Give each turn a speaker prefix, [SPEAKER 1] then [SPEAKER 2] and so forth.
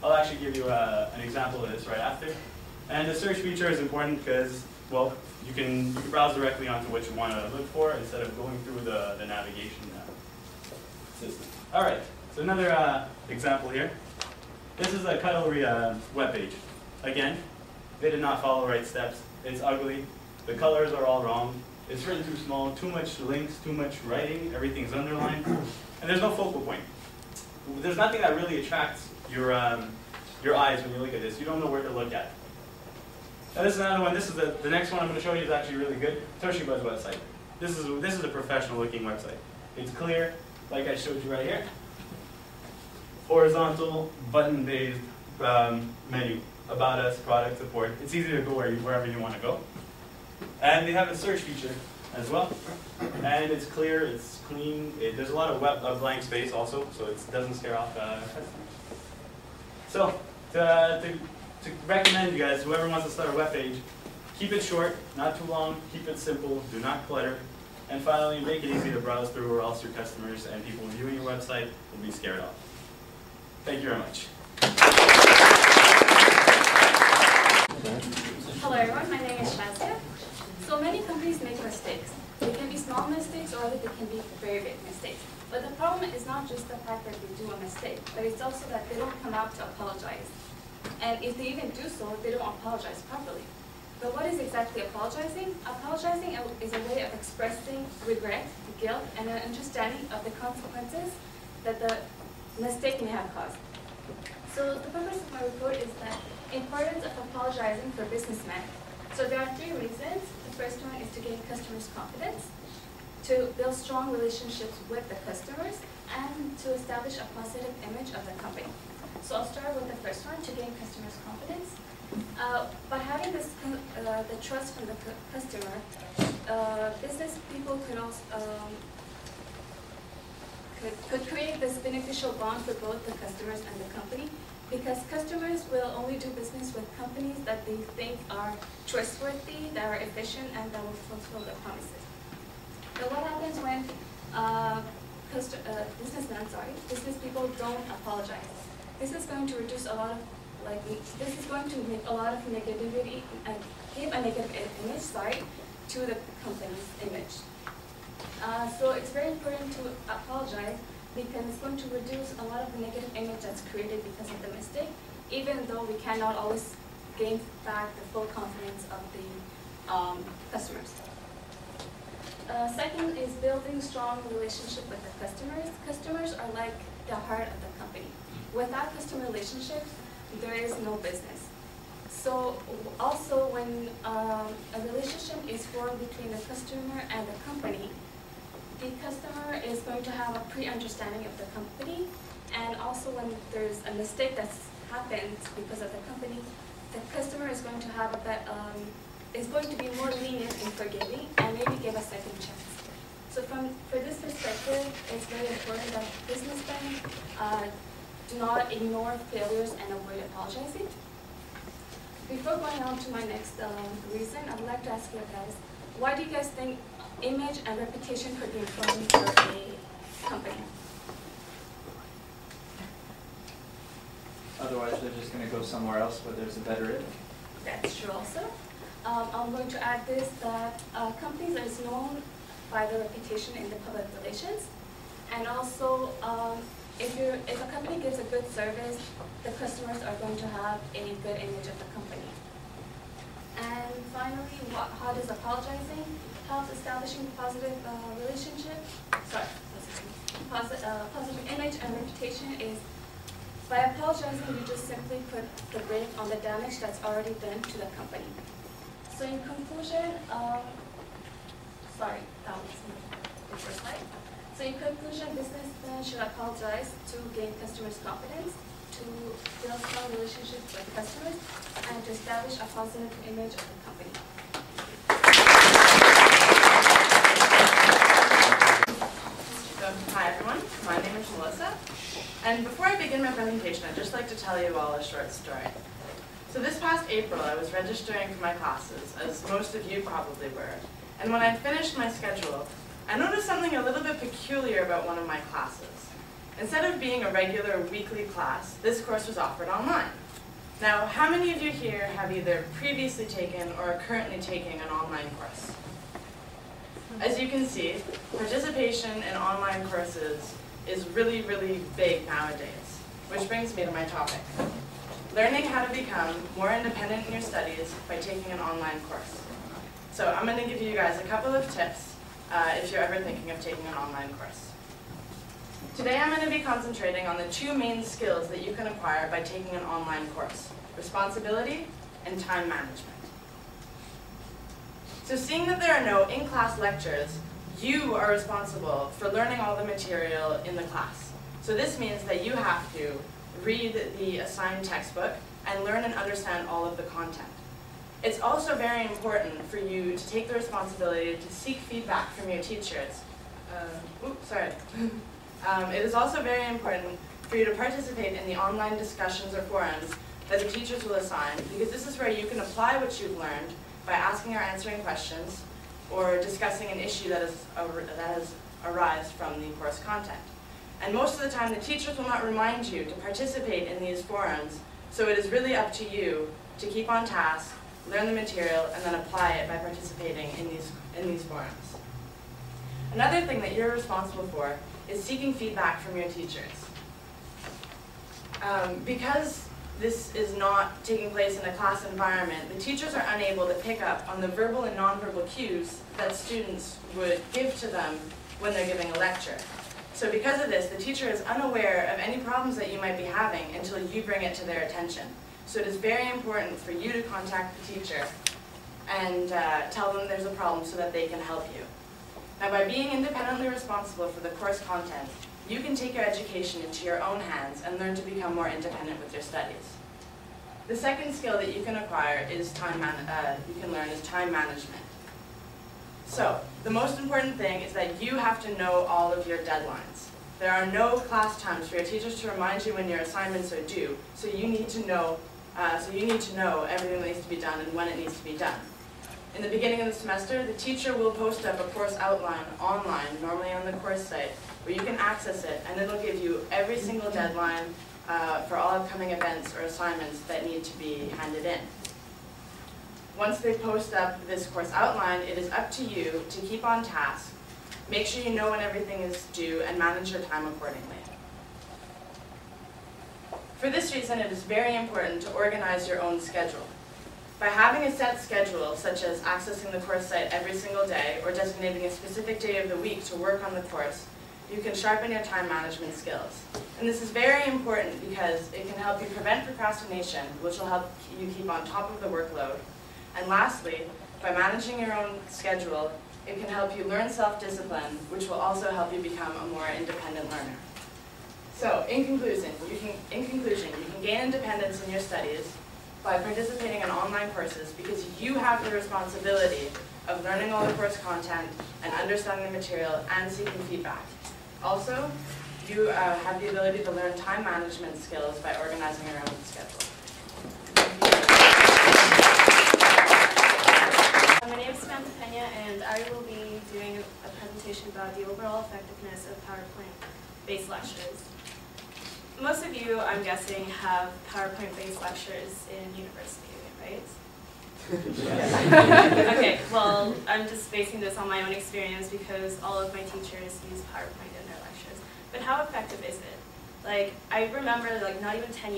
[SPEAKER 1] I'll actually give you an example of this right after. And the search feature is important because, well, you can browse directly onto what you want to look for instead of going through the navigation system. All right, so another example here. This is a cutlery web page. Again, they did not follow the right steps. It's ugly. The colors are all wrong. It's written too small, too much links, too much writing. Everything's underlined, and there's no focal point. There's nothing that really attracts your eyes when you look at this. You don't know where to look at. Now this is another one. This is the next one I'm going to show you is actually really good. Toshibaa's website. This is a professional looking website. It's clear, like I showed you right here. Horizontal, button-based menu. About us, product support. It's easy to go wherever you want to go. And they have a search feature as well. And it's clear, it's clean. There's a lot of blank space also, so it doesn't scare off customers. So to recommend you guys, whoever wants to start a web page, keep it short, not too long, keep it simple, do not clutter. And finally, make it easy to browse through, or else your customers and people viewing your website will be scared off. Thank you very much.
[SPEAKER 2] Hello everyone, my name is Shazia. So many companies make mistakes. They can be small mistakes or they can be very big mistakes. But the problem is not just the fact that they do a mistake, but it's also that they don't come out to apologize. And if they even do so, they don't apologize properly. But what is exactly apologizing? Apologizing is a way of expressing regret, guilt, and an understanding of the consequences that the mistake may have caused. So the purpose of my report is that importance of apologizing for businessmen. So there are 3 reasons. The first one is to gain customers' confidence, to build strong relationships with the customers, and to establish a positive image of the company. So I'll start with the first one, to gain customers' confidence. By having this, the trust from the customer, business people could also could create this beneficial bond for both the customers and the company, because customers will only do business with companies that they think are trustworthy, that are efficient, and that will fulfill their promises. But what happens when business people don't apologize? This is going to reduce a lot of, this is going to make a lot of negativity, give a negative image, to the company's image. So it's very important to apologize, because it's going to reduce a lot of the negative image that's created because of the mistake, even though we cannot always gain back the full confidence of the customers. Second is building strong relationship with the customers. Customers are like the heart of the company. Without customer relationships, there is no business. So also when a relationship is formed between the customer and the company, the customer is going to have a pre-understanding of the company, and also when there's a mistake that's happened because of the company, the customer is going to have is going to be more lenient in forgiving and maybe give a second chance. So for this perspective, it's very important that businessmen do not ignore failures and avoid apologizing. Before going on to my next reason, I would like to ask you guys, why do you guys think image and reputation could be important for a company?
[SPEAKER 3] Otherwise, they're just going to go somewhere else where there's a better image.
[SPEAKER 2] That's true also. I'm going to add this, that companies are known by their reputation in the public relations. And also, if a company gives a good service, the customers are going to have a good image of the company. And finally, how does apologizing help establishing positive relationship? Positive image and reputation is by apologizing, you just simply put the brake on the damage that's already done to the company. So in conclusion, sorry, that was the first slide. So in conclusion, businessmen should apologize to gain customers' confidence, to build strong relationships with customers, and to establish a positive image of the company.
[SPEAKER 4] Hi everyone, my name is Melissa, and before I begin my presentation, I'd just like to tell you all a short story. So this past April, I was registering for my classes, as most of you probably were, and when I finished my schedule, I noticed something a little bit peculiar about one of my classes. Instead of being a regular weekly class, this course was offered online. Now, how many of you here have either previously taken or are currently taking an online course? As you can see, participation in online courses is really, really big nowadays, which brings me to my topic. Learning how to become more independent in your studies by taking an online course. So I'm going to give you guys a couple of tips if you're ever thinking of taking an online course. Today I'm going to be concentrating on the two main skills that you can acquire by taking an online course: responsibility and time management. So seeing that there are no in-class lectures, you are responsible for learning all the material in the class. So this means that you have to read the assigned textbook and learn and understand all of the content. It's also very important for you to take the responsibility to seek feedback from your teachers. It is also very important for you to participate in the online discussions or forums that the teachers will assign, because this is where you can apply what you've learned by asking or answering questions or discussing an issue that has arisen from the course content. And most of the time the teachers will not remind you to participate in these forums, so it is really up to you to keep on task, learn the material, and then apply it by participating in these forums. Another thing that you're responsible for is seeking feedback from your teachers. Because this is not taking place in a class environment, the teachers are unable to pick up on the verbal and nonverbal cues that students would give to them when they're giving a lecture. So because of this, the teacher is unaware of any problems that you might be having until you bring it to their attention. So it is very important for you to contact the teacher and tell them there's a problem so that they can help you. Now, by being independently responsible for the course content, you can take your education into your own hands and learn to become more independent with your studies. The second skill that you can acquire is time management. So, the most important thing is that you have to know all of your deadlines. There are no class times for your teachers to remind you when your assignments are due, so you need to know everything that needs to be done and when it needs to be done. In the beginning of the semester, the teacher will post up a course outline online, normally on the course site, where you can access it, and it'll give you every single deadline for all upcoming events or assignments that need to be handed in. Once they post up this course outline, it is up to you to keep on task, make sure you know when everything is due, and manage your time accordingly. For this reason, it is very important to organize your own schedule. By having a set schedule, such as accessing the course site every single day or designating a specific day of the week to work on the course, you can sharpen your time management skills. And this is very important because it can help you prevent procrastination, which will help you keep on top of the workload. And lastly, by managing your own schedule, it can help you learn self-discipline, which will also help you become a more independent learner. So, in conclusion, you can gain independence in your studies by participating in online courses because you have the responsibility of learning all the course content and understanding the material and seeking feedback. Also, you have the ability to learn time management skills by organizing your own schedule.
[SPEAKER 5] My name is Samantha Pena, and I will be doing a presentation about the overall effectiveness of PowerPoint-based lectures. Most of you, I'm guessing, have PowerPoint-based lectures in university, right? Okay, well, I'm just basing this on my own experience because all of my teachers use PowerPoint in their lectures. But how effective is it? Like, I remember, like, not even 10 years